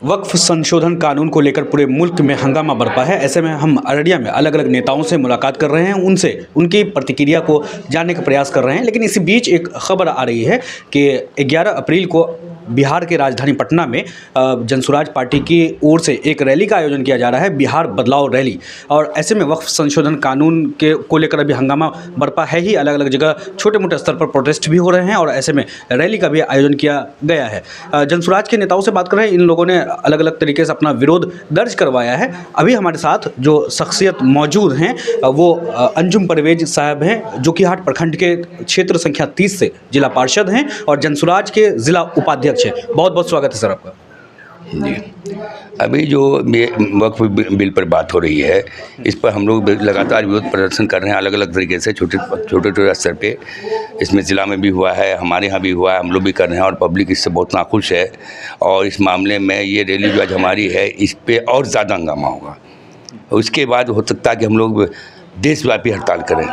वक्फ संशोधन कानून को लेकर पूरे मुल्क में हंगामा बरपा है। ऐसे में हम अररिया में अलग अलग नेताओं से मुलाकात कर रहे हैं, उनसे उनकी प्रतिक्रिया को जानने का प्रयास कर रहे हैं। लेकिन इसी बीच एक खबर आ रही है कि 11 अप्रैल को बिहार के राजधानी पटना में जनसुराज पार्टी की ओर से एक रैली का आयोजन किया जा रहा है, बिहार बदलाव रैली। और ऐसे में वक्फ संशोधन कानून को लेकर अभी हंगामा बरपा है ही। अलग अलग जगह छोटे मोटे स्तर पर प्रोटेस्ट भी हो रहे हैं और ऐसे में रैली का भी आयोजन किया गया है। जनसुराज के नेताओं से बात कर रहे हैं। इन लोगों ने अलग अलग तरीके से अपना विरोध दर्ज करवाया है। अभी हमारे साथ जो शख्सियत मौजूद हैं वो अंजुम परवेज साहब हैं, जो कि हाट प्रखंड के क्षेत्र संख्या 30 से जिला पार्षद हैं और जनसुराज के जिला उपाध्यक्ष हैं। बहुत बहुत स्वागत है सर आपका। जी, अभी जो वक्फ बिल पर बात हो रही है, इस पर हम लोग लगातार विरोध प्रदर्शन कर रहे हैं अलग अलग तरीके से, छोटे स्तर पे। इसमें ज़िला में भी हुआ है, हमारे यहाँ भी हुआ है, हम लोग भी कर रहे हैं और पब्लिक इससे बहुत नाखुश है। और इस मामले में ये रैली जो आज हमारी है, इस पर और ज़्यादा हंगामा होगा। उसके बाद हो सकता है कि हम लोग देशव्यापी हड़ताल करें।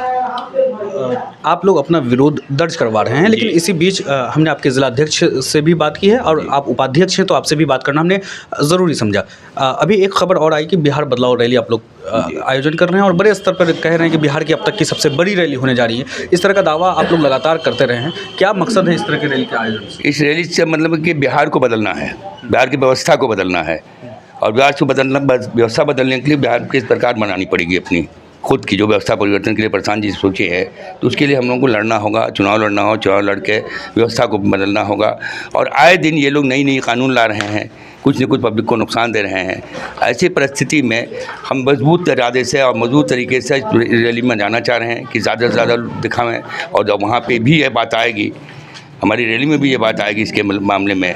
आप लोग अपना विरोध दर्ज करवा रहे हैं, लेकिन इसी बीच हमने आपके जिलाध्यक्ष से भी बात की है और आप उपाध्यक्ष हैं तो आपसे भी बात करना हमने ज़रूरी समझा। अभी एक खबर और आई कि बिहार बदलाव रैली आप लोग आयोजन कर रहे हैं और बड़े स्तर पर कह रहे हैं कि बिहार की अब तक की सबसे बड़ी रैली होने जा रही है। इस तरह का दावा आप लोग लगातार करते रहे हैं, क्या मकसद है इस तरह की रैली के आयोजन से? इस रैली से मतलब कि बिहार को बदलना है, बिहार की व्यवस्था को बदलना है। और बिहार को व्यवस्था बदलने के लिए बिहार की सरकार बनानी पड़ेगी, अपनी खुद की जो व्यवस्था परिवर्तन के लिए प्रधान जी सोचे है। तो उसके लिए हम लोगों को लड़ना होगा, चुनाव लड़ना हो, चुनाव लड़ के व्यवस्था को बदलना होगा। और आए दिन ये लोग नई कानून ला रहे हैं, कुछ न कुछ पब्लिक को नुकसान दे रहे हैं। ऐसी परिस्थिति में हम मजबूत इरादे से और मजबूत तरीके से रैली में जाना चाह रहे हैं कि ज़्यादा से ज़्यादा दिखावें। और जब वहाँ पर भी ये बात आएगी, हमारी रैली में भी ये बात आएगी इसके मामले में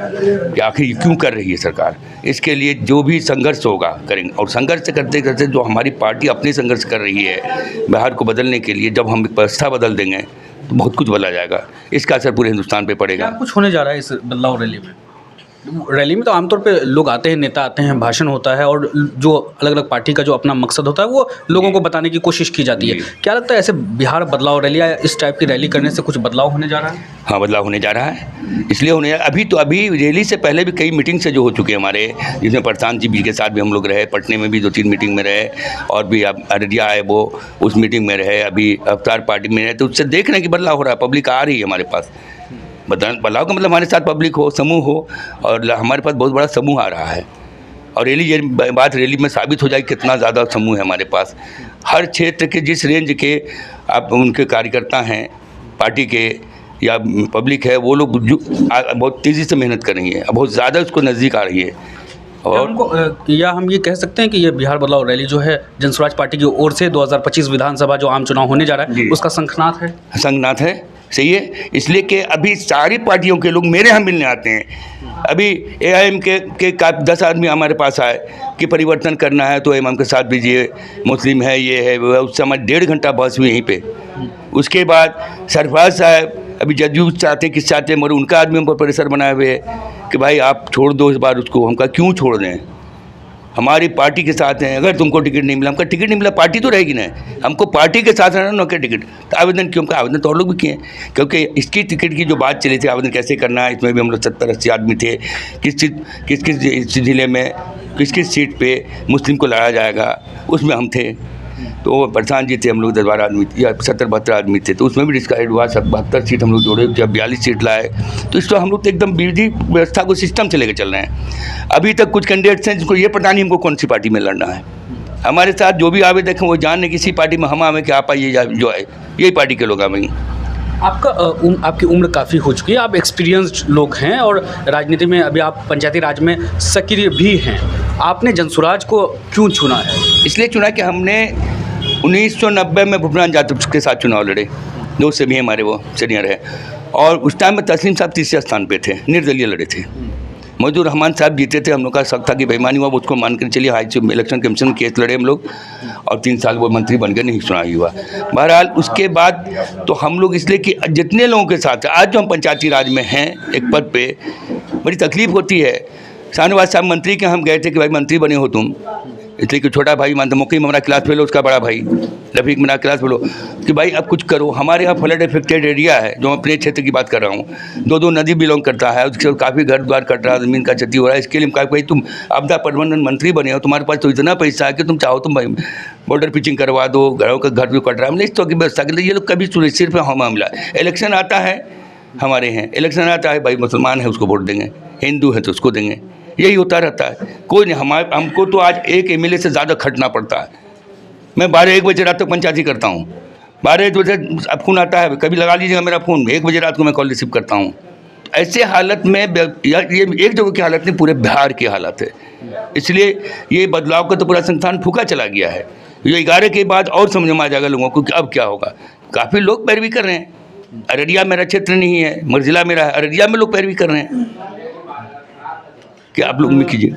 कि आखिर ये क्यों कर रही है सरकार, इसके लिए जो भी संघर्ष होगा करेंगे। और संघर्ष करते करते जो हमारी पार्टी अपनी संघर्ष कर रही है बिहार को बदलने के लिए, जब हम व्यवस्था बदल देंगे तो बहुत कुछ बदला जाएगा। इसका असर पूरे हिंदुस्तान पे पड़ेगा। क्या कुछ होने जा रहा है इस बदलाव रैली में? रैली में तो आमतौर पे लोग आते हैं, नेता आते हैं, भाषण होता है और जो अलग अलग पार्टी का जो अपना मकसद होता है वो लोगों को बताने की कोशिश की जाती है। क्या लगता है ऐसे बिहार बदलाव रैली या इस टाइप की रैली करने से कुछ बदलाव होने जा रहा है? हाँ, बदलाव होने जा रहा है। इसलिए होने अभी रैली से पहले भी कई मीटिंग से जो हो चुके हैं हमारे, जिसमें प्रधान जी के साथ भी हम लोग रहे, पटने में भी 2-3 मीटिंग में रहे और भी अररिया आए वो उस मीटिंग में रहे, अभी अवतार पार्टी में रहे। तो उससे देख रहे हैं कि बदलाव हो रहा है, पब्लिक आ रही है हमारे पास। बदलाव का मतलब हमारे साथ पब्लिक हो, समूह हो, और हमारे पास बहुत बड़ा समूह आ रहा है। और ये बात रैली में साबित हो जाए कितना ज़्यादा समूह है हमारे पास। हर क्षेत्र के जिस रेंज के आप उनके कार्यकर्ता हैं, पार्टी के या पब्लिक है, वो लोग बहुत तेज़ी से मेहनत कर रही है, बहुत ज़्यादा उसको नज़दीक आ रही है। और या हम ये कह सकते हैं कि ये बिहार बदलाव रैली जो है जनसुराज पार्टी की ओर से 2025 विधानसभा जो आम चुनाव होने जा रहा है उसका संखनाथ है। संखनाथ है, सही है। इसलिए कि अभी सारी पार्टियों के लोग मेरे यहाँ मिलने आते हैं। अभी AIM के 10 आदमी हमारे पास आए कि परिवर्तन करना है तो AIM के साथ दीजिए, मुस्लिम है, ये है, उस समय 1.5 घंटा बहस हुई यहीं पे। उसके बाद सरफराज साहब अभी जदयू चाहते किस चाहते, मगर उनका आदमी हम पर प्रेशर बनाए हुए है कि भाई आप छोड़ दो इस बार उसको। हमका क्यों छोड़ दें, हमारी पार्टी के साथ हैं। अगर तुमको टिकट नहीं मिला, हमका टिकट नहीं मिला, पार्टी तो रहेगी ना, हमको पार्टी के साथ रहना ना, क्या टिकट तो आवेदन क्यों? हमका आवेदन तो और लोग भी किए, क्योंकि इसकी टिकट की जो बात चली थी आवेदन कैसे करना है, इसमें भी हम लोग 70-80 आदमी थे। किस जिले में किस सीट पे मुस्लिम को लड़ा जाएगा, उसमें हम थे। तो प्रधान जी थे, हम लोग 10-12 आदमी या 70-72 आदमी थे, तो उसमें भी डिस्काइड हुआ। 72 सीट हम लोग जोड़े, जब 42 सीट लाए। तो इस पर हम लोग तो एकदम विधि व्यवस्था को सिस्टम से लेकर चल रहे हैं। अभी तक कुछ कैंडिडेट्स हैं जिनको ये पता नहीं हमको कौन सी पार्टी में लड़ना है। हमारे साथ जो भी आवेदक हैं वो जान लें किसी पार्टी में हम आवे कि आप आइए, जो है यही पार्टी के लोग आवेंगे। आपकी उम्र काफ़ी हो चुकी है, आप एक्सपीरियंस्ड लोग हैं और राजनीति में अभी आप पंचायती राज में सक्रिय भी हैं। आपने जनसुराज को क्यों चुना है? इसलिए चुना कि हमने 1990 में भुवनान जाटव के साथ चुनाव लड़े, दोस्त से भी हमारे वो सीनियर है। और उस टाइम में तस्लीम साहब तीसरे स्थान पे थे, निर्दलीय लड़े थे। मजदूर रहमान साहब जीते थे, हम लोग का शक था कि बेईमानी हुआ, उसको मान कर चलिए हाई इलेक्शन कमीशन में केस लड़े हम लोग और 3 साल वो मंत्री बन गए, नहीं चुनाव हुआ। बहरहाल उसके बाद तो हम लोग इसलिए कि जितने लोगों के साथ आज जो हम पंचायती राज में हैं एक पद पे, बड़ी तकलीफ होती है। शाहनवाज साहब मंत्री के हम गए थे कि भाई मंत्री बने हो तुम, इसलिए कि छोटा भाई मानते मुकीम हमारा क्लास फेलो, उसका बड़ा भाई रफ़ीक मेरा क्लास फेलो, कि भाई अब कुछ करो। हमारे यहाँ फ्लड इफेक्टेड एरिया है, जो अपने क्षेत्र की बात कर रहा हूँ, 2 नदी बिलोंग करता है, उसके काफ़ी घर द्वार कट रहा है, ज़मीन का क्षति हो रहा है। इसके लिए कहा भाई तुम आपदा प्रबंधन मंत्री बने हो, तुम्हारे पास तो इतना पैसा है कि तुम चाहो तुम भाई बॉर्डर पिचिंग करवा दो, घरों का घर भी कट रहा है। हमने इस तरह की व्यवस्था के लिए ये लोग कभी सिर्फ मामला इलेक्शन आता है, हमारे यहाँ इलेक्शन आता है, भाई मुसलमान है उसको वोट देंगे, हिंदू है तो उसको देंगे, यही होता रहता है। कोई नहीं, हमको तो आज एक एमएलए से ज़्यादा खटना पड़ता है। मैं 12-1 बजे रात तक पंचायती करता हूँ, 12 बजे अब फ़ोन आता है, कभी लगा लीजिएगा मेरा फ़ोन, 1 बजे रात को मैं कॉल रिसीव करता हूँ। ऐसे हालत में ये एक जगह की हालत नहीं, पूरे बिहार की हालत है। इसलिए ये बदलाव का तो पूरा संस्थान फूका चला गया है। ये 11 के बाद और समझ में आ जाएगा लोगों को कि अब क्या होगा। काफ़ी लोग पैरवी कर रहे हैं। अररिया मेरा क्षेत्र नहीं है, मर्जिला मेरा है, अररिया में लोग पैरवी कर रहे हैं। क्या आप लोग में कीजिए।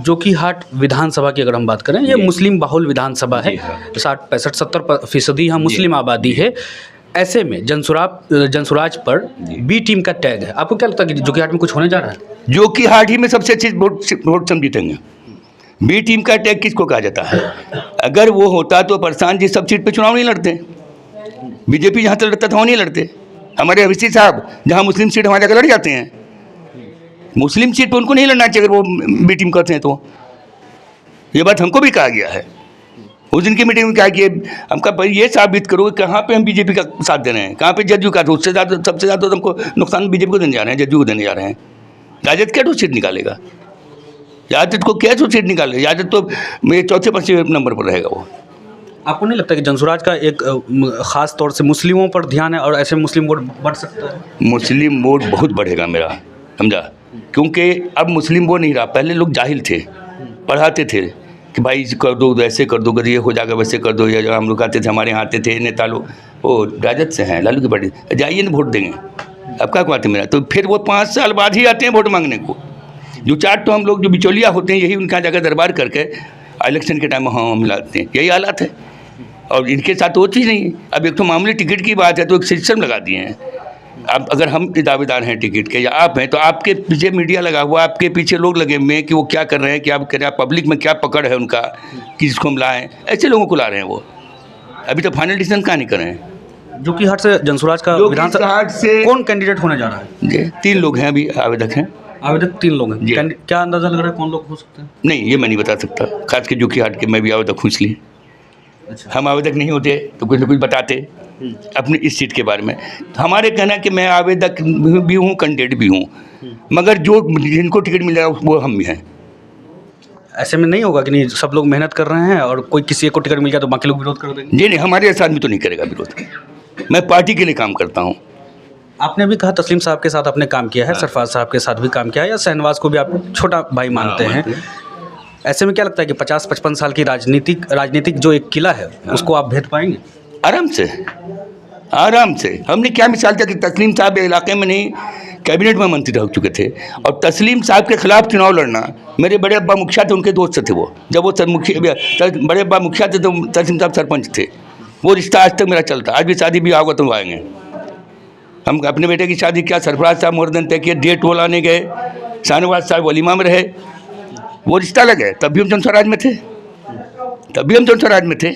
जोकीहाट विधानसभा की अगर हम बात करें, ये मुस्लिम बाहुल विधानसभा है, 60-65-70% यहाँ मुस्लिम आबादी है। ऐसे में जनसुराज पर बी टीम का टैग है। आपको क्या लगता है कि जोकीहाट में कुछ होने जा रहा है? जोकीहाट ही में सबसे अच्छी वोट हम जीतेंगे। बी टीम का टैग किसको कहा जाता है? अगर वो होता तो प्रशांत जी सब सीट पे चुनाव नहीं लड़ते, बीजेपी जहाँ तक लड़ता था वो नहीं लड़ते। हमारे अभिषेक साहब जहाँ मुस्लिम सीट हमारे जाकर लड़ जाते हैं, मुस्लिम सीट पर उनको नहीं लड़ना चाहिए अगर वो बी टीम करते हैं तो। ये बात हमको भी कहा गया है उस दिन की मीटिंग में, क्या कि हमका भाई ये साबित करो कहाँ पे हम बीजेपी का साथ दे रहे हैं, कहाँ पे जदयू का। तो उससे ज़्यादा सबसे ज़्यादा तो हमको नुकसान बीजेपी को देने जा रहे हैं, जदयू को देने जा रहे हैं। राजद क्या तो सीट निकालेगा? राजद को क्या तो सीट निकालेगा? राजद तो मेरे 4-5 नंबर पर रहेगा वो। आपको नहीं लगता कि जनसुराज का एक ख़ास तौर से मुस्लिमों पर ध्यान है और ऐसे मुस्लिम वोट बढ़ सकता है? मुस्लिम वोट बहुत बढ़ेगा मेरा, समझा? क्योंकि अब मुस्लिम वो नहीं रहा। पहले लोग जाहिल थे, पढ़ाते थे कि भाई कर दो, ऐसे कर दो, ये हो जाएगा, वैसे कर दो। या हम लोग आते थे, हमारे यहाँ आते थे नेता लोग, वो राजद से हैं, लालू की पार्टी, जाइए ना वोट देंगे। अब क्या आते मेरा, तो फिर वो 5 साल बाद ही आते हैं वोट मांगने को। जो 4 तो हम लोग जो बिचौलिया होते हैं, यही उनके यहाँ जाकर दरबार करके इलेक्शन के टाइम हम मिलाते हैं। यही हालात है और इनके साथ वो चीज़ नहीं है। अब एक तो मामूली टिकट की बात है तो एक सिस्टम लगा दिए हैं। अब अगर हम दावेदार हैं टिकट के या आप हैं, तो आपके पीछे मीडिया लगा हुआ, आपके पीछे लोग लगे हुए हैं कि वो क्या कर रहे हैं, क्या कर रहे हैं, पब्लिक में क्या पकड़ है उनका, किसको हम लाएँ। ऐसे लोगों को ला रहे हैं वो। अभी तो फाइनल डिसीजन कहाँ नहीं कर रहे हैं। जोकीहाट से जनसुराज का विधानसभा से कौन कैंडिडेट होने जा रहा है? जी 3 लोग हैं अभी आवेदक हैं। आवेदक 3 लोग हैं। क्या अंदाज़ा लग रहा है कौन लोग हो सकते हैं? नहीं, ये मैं नहीं बता सकता। खास के जोकीहाट के मैं भी आवेदक हूँ, इसलिए हम आवेदक नहीं होते तो कुछ न कुछ बताते अपनी इस सीट के बारे में। हमारे कहना कि मैं आवेदक भी हूँ, कैंडिडेट भी हूँ, मगर जो जिनको टिकट मिल रहा है वो हम भी हैं। ऐसे में नहीं होगा कि नहीं सब लोग मेहनत कर रहे हैं और कोई किसी एक को टिकट मिल गया तो बाकी लोग विरोध कर देंगे? जी नहीं, हमारे ऐसा आदमी तो नहीं करेगा विरोध। मैं पार्टी के लिए काम करता हूँ। आपने भी कहा तस्लीम साहब के साथ आपने काम किया है, सरफराज साहब के साथ भी काम किया है, या शहनवाज को भी आप छोटा भाई मानते हैं। ऐसे में क्या लगता है कि 50-55 साल की राजनीतिक जो एक किला है उसको आप भेद पाएंगे? आराम से। हमने क्या मिसाल दिया कि तस्लीम साहब इलाके में नहीं, कैबिनेट में मंत्री रह चुके थे, और तस्लीम साहब के खिलाफ चुनाव लड़ना, मेरे बड़े अब्बा मुखिया थे, उनके दोस्त थे वो। जब वो बड़े अब्बा मुखिया थे तो तस्लीम साहब सरपंच थे। वो रिश्ता आज तक मेरा चलता। आज भी शादी भी होगा तो आएंगे। हम अपने बेटे की शादी क्या सरफराज साहब मुहर्रम तय किए, डेट वो लाने गए, शाहनवाज साहब वलीमा में रहे, वो रिश्ता लगे। तब भी हम जनस्वराज में थे।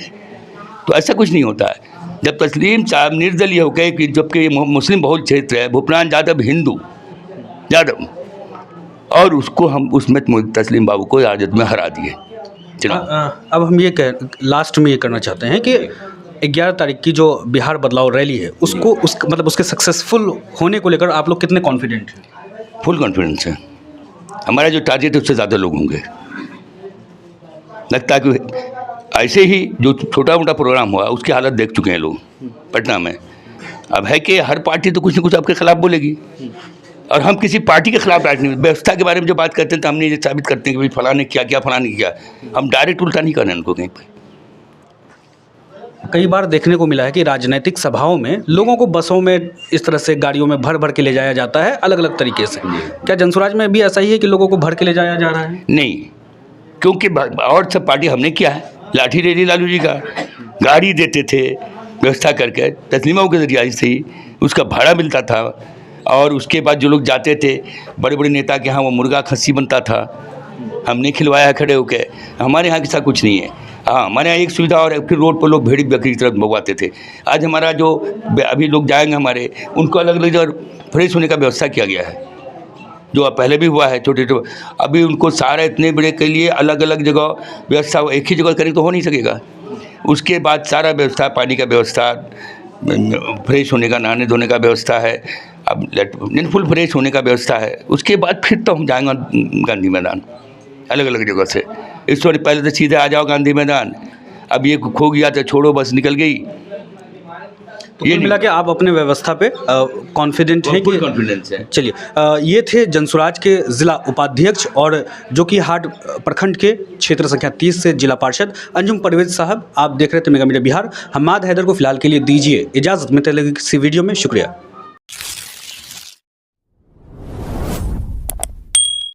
तो ऐसा कुछ नहीं होता है। जब तस्लीम साहब निर्दलीय हो गए, कि जबकि मुस्लिम बहुल क्षेत्र है, भूपनाथ यादव हिंदू यादव, और उसको हम उसमें तस्लीम बाबू को राजद में हरा दिए। अब हम ये लास्ट में ये करना चाहते हैं कि 11 तारीख की जो बिहार बदलाव रैली है उसको मतलब उसके सक्सेसफुल होने को लेकर आप लोग कितने कॉन्फिडेंट हैं? फुल कॉन्फिडेंस है। हमारा जो टारगेट है उससे ज़्यादा लोग होंगे। लगता है कि ऐसे ही जो छोटा मोटा प्रोग्राम हुआ उसकी हालत देख चुके हैं लोग पटना में। अब है कि हर पार्टी तो कुछ न कुछ आपके खिलाफ बोलेगी, और हम किसी पार्टी के खिलाफ राजनीति व्यवस्था के बारे में जो बात करते हैं तो हमने ये साबित करते हैं कि भाई फलां ने क्या फलां ने किया। हम डायरेक्ट उल्टा नहीं कर रहे हैं उनको कहीं पर। कई बार देखने को मिला है कि राजनीतिक सभाओं में लोगों को बसों में इस तरह से गाड़ियों में भर के ले जाया जाता है अलग अलग तरीके से। क्या जनसुराज में भी ऐसा ही है कि लोगों को भर के ले जाया जा रहा है? नहीं, क्योंकि और सब पार्टी हमने किया है। लाठी रेडी लालू जी का गाड़ी देते थे व्यवस्था करके, तस्लीमाओं के जरिए से ही उसका भाड़ा मिलता था, और उसके बाद जो लोग जाते थे बड़े बड़े नेता के यहाँ वो मुर्गा खस्सी बनता था, हमने खिलवाया है खड़े होकर। हमारे यहाँ के साथ कुछ नहीं है। हाँ, हमारे यहाँ एक सुविधा और है, फिर रोड पर लोग भेड़ी बकरी की तरफ भगवाते थे। आज हमारा जो अभी लोग जाएंगे हमारे, उनको अलग अलग जगह फ्रेश होने का व्यवस्था किया गया है, जो अब पहले भी हुआ है छोटे छोटे। अभी उनको सारा इतने बड़े के लिए अलग अलग जगह व्यवस्था, एक ही जगह करें तो हो नहीं सकेगा। उसके बाद सारा व्यवस्था, पानी का व्यवस्था, फ्रेश होने का, नहाने धोने का व्यवस्था है, अब फुल फ्रेश होने का व्यवस्था है। उसके बाद फिर तो हम जाएंगे गांधी मैदान अलग अलग जगह से। इस वक्त पहले तो सीधे आ जाओ गांधी मैदान, अब ये खो गया तो छोड़ो, बस निकल गई। तो ये मिला के आप अपने व्यवस्था पे कॉन्फिडेंट हैं? फुल कॉन्फिडेंस है। चलिए, ये थे जनसुराज के जिला उपाध्यक्ष और जो कि हाट प्रखंड के क्षेत्र संख्या 30 से जिला पार्षद अंजुम परवेज साहब। आप देख रहे थे मेगा मीडिया बिहार। हम्माद हैदर को फिलहाल के लिए दीजिए इजाज़त। मिलते हैं किसी वीडियो में। शुक्रिया।